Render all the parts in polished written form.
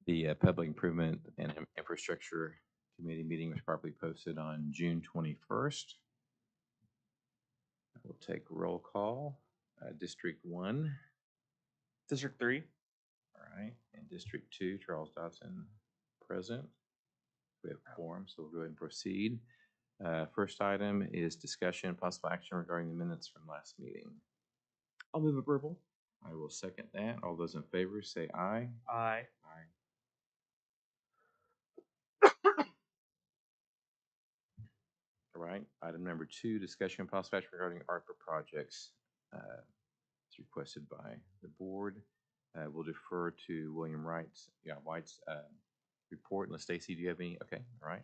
The Public Improvement and Infrastructure Committee meeting was properly posted on June 21st. We'll take roll call. District 1. District 3. All right. And District 2, Charles Dodson, present. We have quorum, so we'll go ahead and proceed. First item is discussion and possible action regarding the minutes from last meeting. I'll move approval. I will second that. All those in favor say aye. Aye. Aye. All right. Item number 2, discussion and possible action regarding ARPA projects. It's requested by the board. We'll defer to William White's report. Unless Stacy, do you have any? Okay. All right.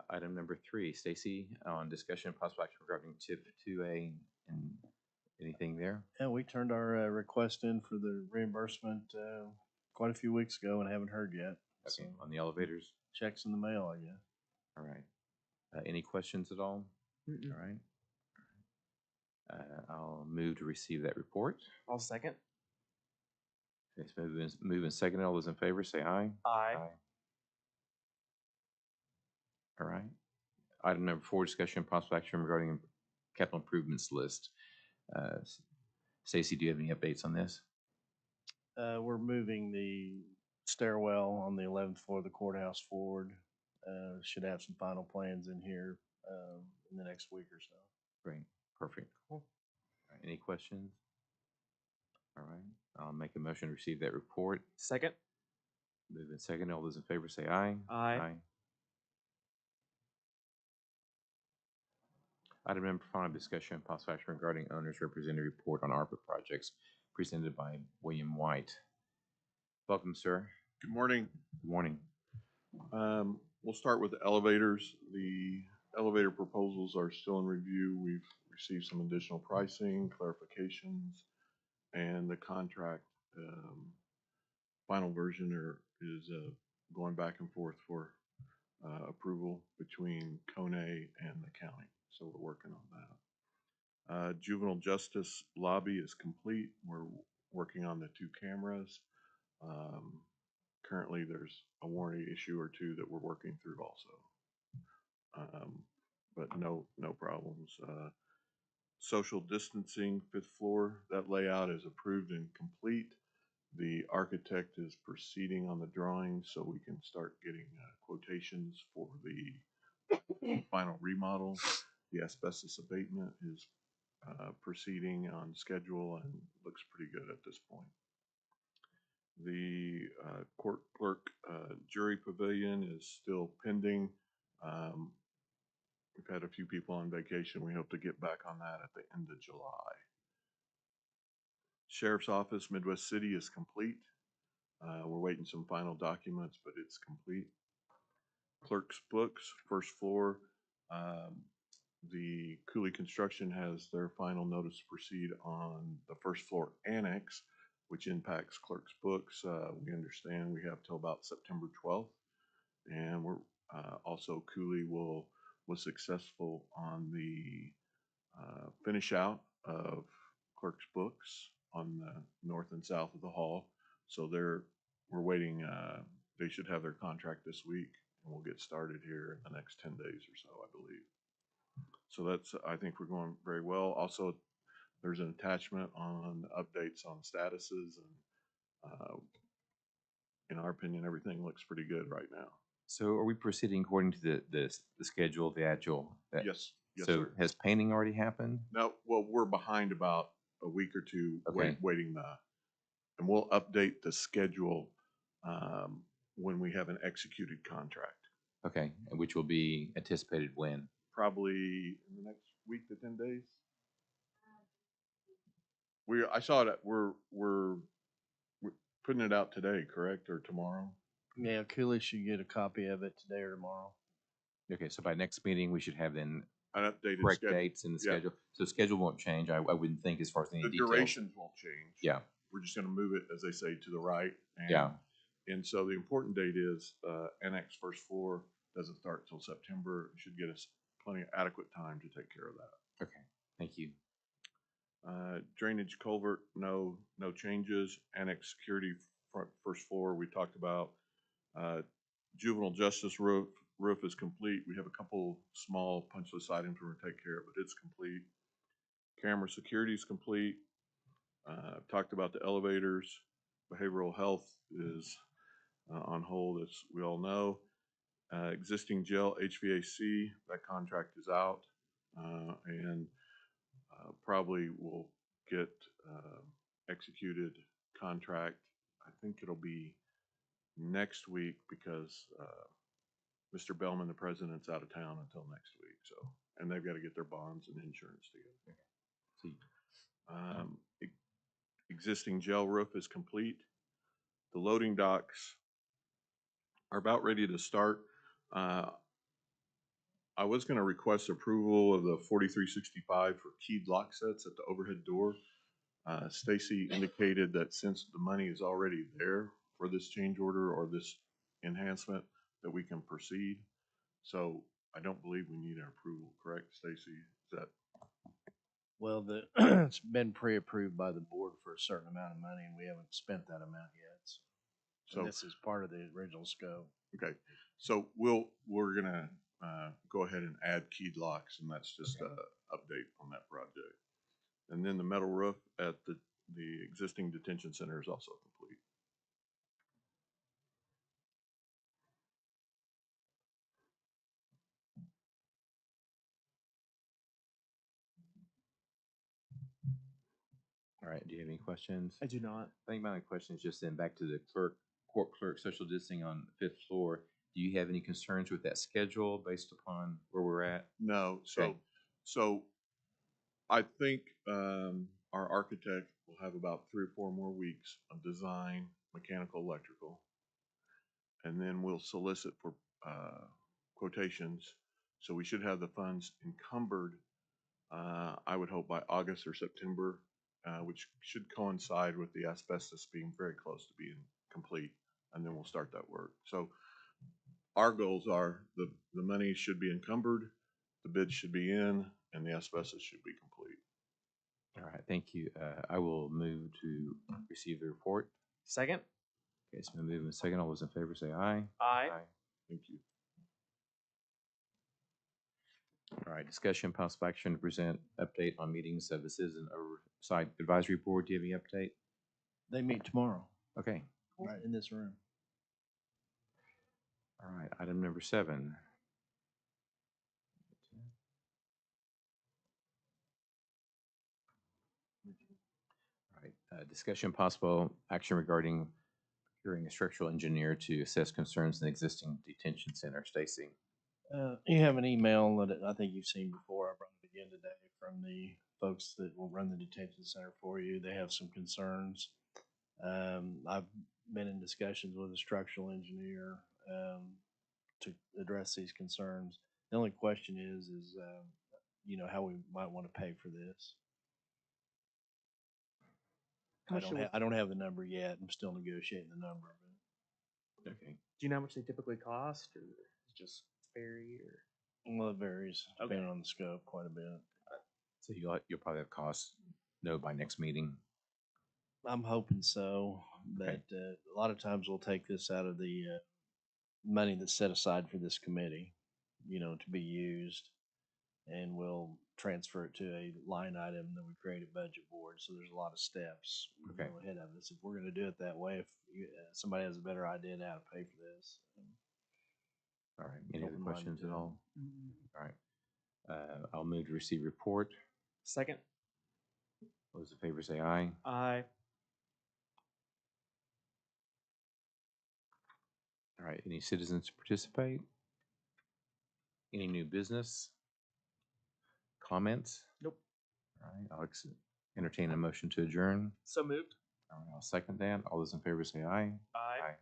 Item number 3, Stacy, on discussion and possible action regarding TIP 2A and anything there? Yeah, we turned our request in for the reimbursement quite a few weeks ago and haven't heard yet. Okay. So On the elevators? checks in the mail, I guess. All right. Any questions at all? Mm-mm. All right. I'll move to receive that report. I'll second. It's moving second. All those in favor say aye. Aye. All right. Item number 4, discussion and possible action regarding capital improvements list. Stacy, do you have any updates on this? We're moving the stairwell on the 11th floor of the courthouse forward. Should have some final plans in here in the next week or so. Great. Perfect. Cool. All right. Any questions? All right. I'll make a motion to receive that report. Second. Moving second. All those in favor say aye. Aye. Item number 5, discussion and possible action regarding owner's representative report on ARPA projects presented by William White. Welcome, sir. Good morning. Good morning. We'll start with the elevators. The elevator proposals are still in review. We've received some additional pricing, clarifications, and the contract final version is going back and forth for approval between Kone and the county. So we're working on that. Juvenile justice lobby is complete. We're working on the 2 cameras. Currently, there's a warranty issue or 2 that we're working through also, but no problems. Social distancing, 5th floor, that layout is approved and complete. The architect is proceeding on the drawings so we can start getting quotations for the final remodel. The asbestos abatement is proceeding on schedule and looks pretty good at this point. The court clerk jury pavilion is still pending. We've had a few people on vacation. We hope to get back on that at the end of July. Sheriff's office, Midwest City, is complete. We're waiting some final documents, but it's complete. Clerk's books, 1st floor. The Cooley Construction has their final notice to proceed on the 1st floor annex, which impacts Clerk's books. We understand we have till about September 12th, and we're also Cooley was successful on the finish out of Clerk's books on the north and south of the hall. So we're waiting. They should have their contract this week, and we'll get started here in the next 10 days or so, I believe. So I think we're going very well. Also, there's an attachment on updates on statuses, and in our opinion, everything looks pretty good right now. So are we proceeding according to the schedule, the agile? Yes. Yes, so sir. Has painting already happened? No, well, we're behind about a week or 2 Okay. waiting and we'll update the schedule when we have an executed contract. Okay, which will be anticipated when? Probably in the next week to 10 days. I saw it. We're putting it out today, correct, or tomorrow? Yeah, Cooley should get a copy of it today or tomorrow. Okay, so by next meeting we should have then An updated correct schedule. dates in the Yeah. schedule. So the schedule won't change. I wouldn't think as far as any The details. durations won't change. Yeah. We're just going to move it, as they say, to the right. And, Yeah. And so the important date is annex 1st floor doesn't start till September. It should get us plenty of adequate time to take care of that. Okay. Thank you. Drainage culvert, no changes. Annex security first floor, we talked about, juvenile justice roof is complete. We have a couple small punch list items we're gonna take care of, but it's complete. Camera security is complete. Talked about the elevators. Behavioral health is on hold, as we all know. Existing jail HVAC, that contract is out, and probably will get executed contract. I think it'll be next week because Mr. Bellman, the president's out of town until next week. So, and they've got to get their bonds and insurance together. Existing jail roof is complete. The loading docks are about ready to start. I was going to request approval of the 4365 for keyed lock sets at the overhead door. Stacy indicated that since the money is already there for this change order or this enhancement, that we can proceed. So I don't believe we need an approval, correct, Stacy? Is that Well, it's been pre-approved by the board for a certain amount of money, and we haven't spent that amount yet. So so? this is part of the original scope. Okay, so we're gonna go ahead and add keyed locks, and that's just a update on that project. And then the metal roof at the existing detention center is also complete. All right, do you have any questions? I do not. I think my only question is just then back to the court clerk, social distancing on the 5th floor. Do you have any concerns with that schedule based upon where we're at? No, Okay. so I think our architect will have about 3 or 4 more weeks of design, mechanical, electrical, and then we'll solicit for quotations. So we should have the funds encumbered, I would hope by August or September, which should coincide with the asbestos being very close to being complete, and then we'll start that work. So our goals are the money should be encumbered, the bids should be in, and the asbestos should be complete. All right, thank you. I will move to receive the report. Second? Okay, it's been moved and second. All those in favor say aye. Aye. Thank you. All right, discussion, possible action to present update on meetings of the Citizen Oversight Advisory Board. Do you have any update? They meet tomorrow, Okay, right in this room. all right, item number 7. All right, discussion, possible action regarding procuring a structural engineer to assess concerns in the existing detention center. Stacy. You have an email that I think you've seen before. I brought it again today from the folks that will run the detention center for you. They have some concerns. I've been in discussions with a structural engineer to address these concerns. The only question is how we might want to pay for this. I don't have the number yet. I'm still negotiating the number. Okay. Do you know how much they typically cost, or just vary, or? Well, it varies Okay. depending on the scope quite a bit. So you'll probably have costs know by next meeting. I'm hoping so, but a lot of times we'll take this out of the money that's set aside for this committee, to be used, and we'll transfer it to a line item that we create a budget board. So there's a lot of steps Okay. ahead of us. If we're going to do it that way, if somebody has a better idea how to pay for this. All right. Any other Open-minded questions to at it. all? All right. I'll move to receive report. Second? Those in favor say aye. Aye. All right. Any citizens to participate? Any new business? Comments? Nope. All right. I'll entertain a motion to adjourn. So moved. All right. I'll second that. All those in favor say aye. Aye.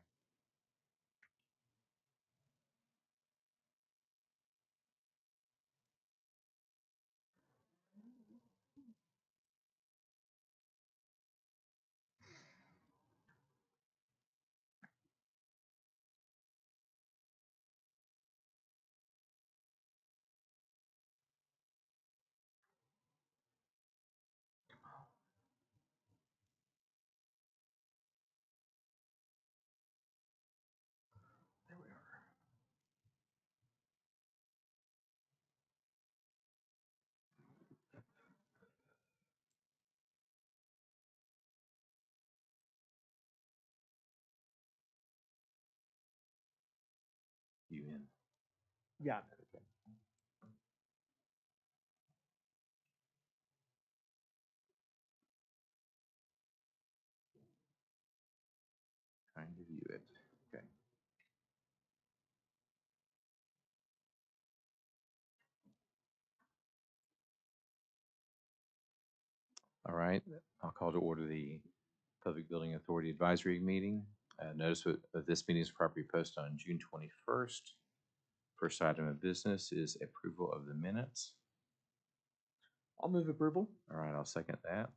Yeah. Trying to view it. Okay. All right, I'll call to order the Public Building Authority Advisory Meeting. Notice of this meeting is properly posted on June 21st. First item of business is approval of the minutes. I'll move approval. All right, I'll second that.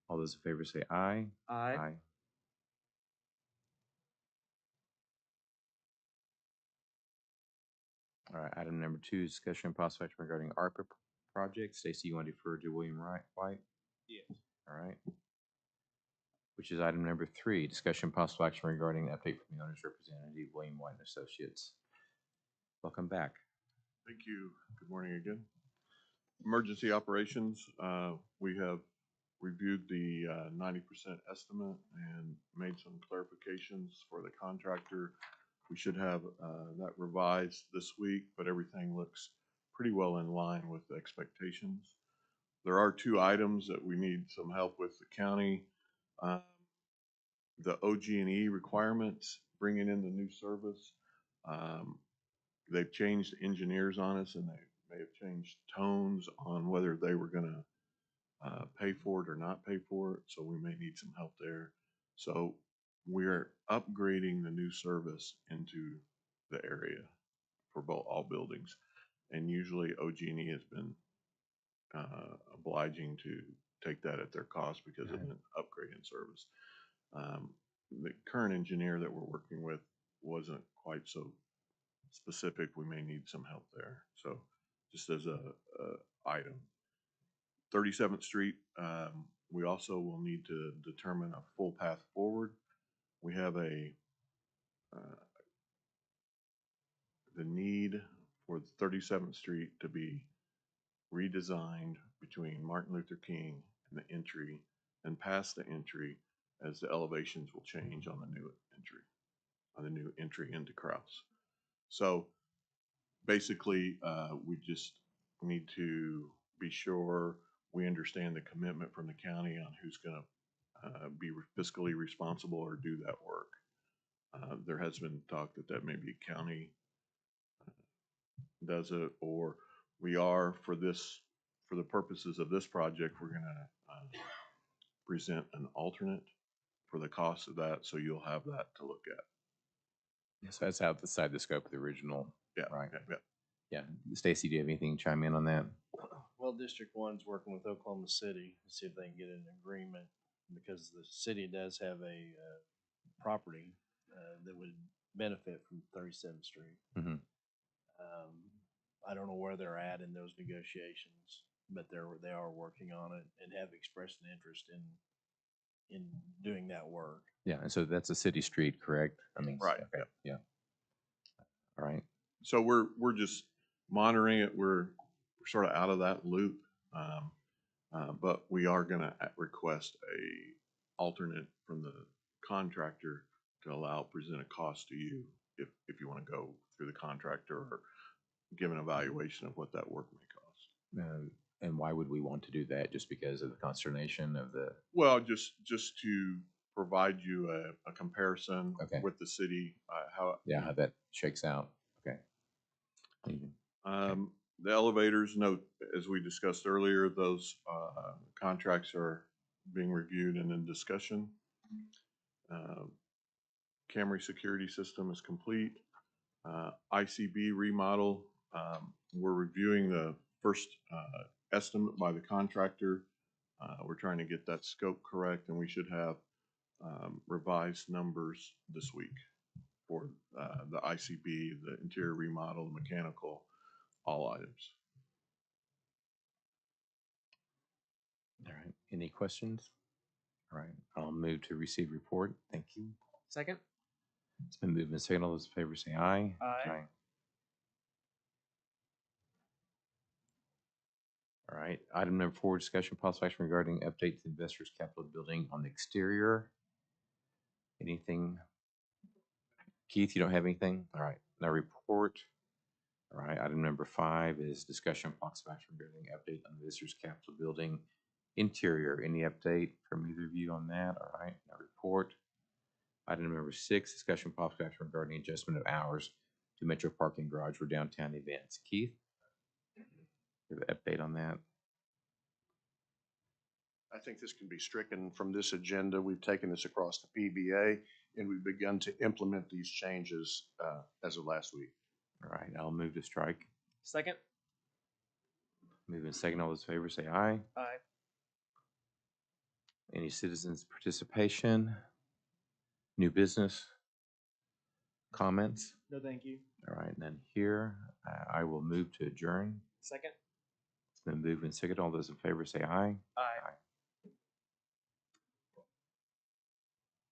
All those in favor say aye. Aye. All right, item number 2, discussion and possible action regarding ARPA project. Stacy, you want to defer to William White? Yes. All right. Which is item number 3, discussion and possible action regarding update from the owner's representative, William White and Associates. Welcome back. Thank you. Good morning again. Emergency operations, we have reviewed the 90% estimate and made some clarifications for the contractor. We should have that revised this week, but everything looks pretty well in line with the expectations. There are 2 items that we need some help with the county. The OG&E requirements, bringing in the new service. They've changed engineers on us, and they may have changed tones on whether they were going to pay for it or not pay for it. So we may need some help there. So we're upgrading the new service into the area for all buildings. And usually OG&E has been obliging to take that at their cost because of an upgrade in service. The current engineer that we're working with wasn't quite so specific. We may need some help there. So just as a item. 37th Street, we also will need to determine a full path forward. We have the need for 37th Street to be redesigned between Martin Luther King and the entry and past the entry, as the elevations will change on the new entry into Krause. So basically, we just need to be sure we understand the commitment from the county on who's going to be fiscally responsible or do that work. There has been talk that maybe county does it, or we are for the purposes of this project, we're going to present an alternate for the cost of that, so you'll have that to look at. So that's outside the scope of the original. Yeah. Right. Yeah. Yeah. Stacy, do you have anything to chime in on that? Well, District 1's working with Oklahoma City to see if they can get an agreement, because the city does have a property that would benefit from 37th Street. Mhm. I don't know where they're at in those negotiations, but they are working on it and have expressed an interest in doing that work. Yeah, and so that's a city street, correct? I mean, Right. Okay. Yeah. All right. So we're just monitoring it. We're sort of out of that loop, but we are going to request a alternate from the contractor to present a cost to you if you want to go through the contractor or give an evaluation of what that work may cost. And why would we want to do that? Just because of the consternation of the? Well, just to provide you a comparison Okay. with the city, how that shakes out. Okay. The elevators, note, as we discussed earlier, those contracts are being reviewed and in discussion. Camry security system is complete. ICB remodel, we're reviewing the first estimate by the contractor. We're trying to get that scope correct, and we should have revised numbers this week for the ICB, the interior remodel, the mechanical, all items. All right. Any questions? All right. I'll move to receive report. Thank you. Second. It's been moved and seconded. All those in favor say aye. Aye. All right. Item number 4, discussion possible action regarding update to investors capital building on the exterior. Anything? Keith, you don't have anything? All right. No report. All right, item number 5 is discussion of possible action regarding update on the Visitors Capitol Building interior. Any update from either of you on that? All right, no report. Item number 6, discussion of possible action regarding adjustment of hours to Metro Parking Garage for downtown events. Keith, give an update on that. I think this can be stricken from this agenda. We've taken this across the PBA, and we've begun to implement these changes as of last week. All right, I'll move to strike. Second? Move in second. All those in favor say aye. Aye. Any citizens' participation? New business? Comments? No, thank you. All right, and then here, I will move to adjourn. Second? It's been moved and seconded. All those in favor say aye. Aye.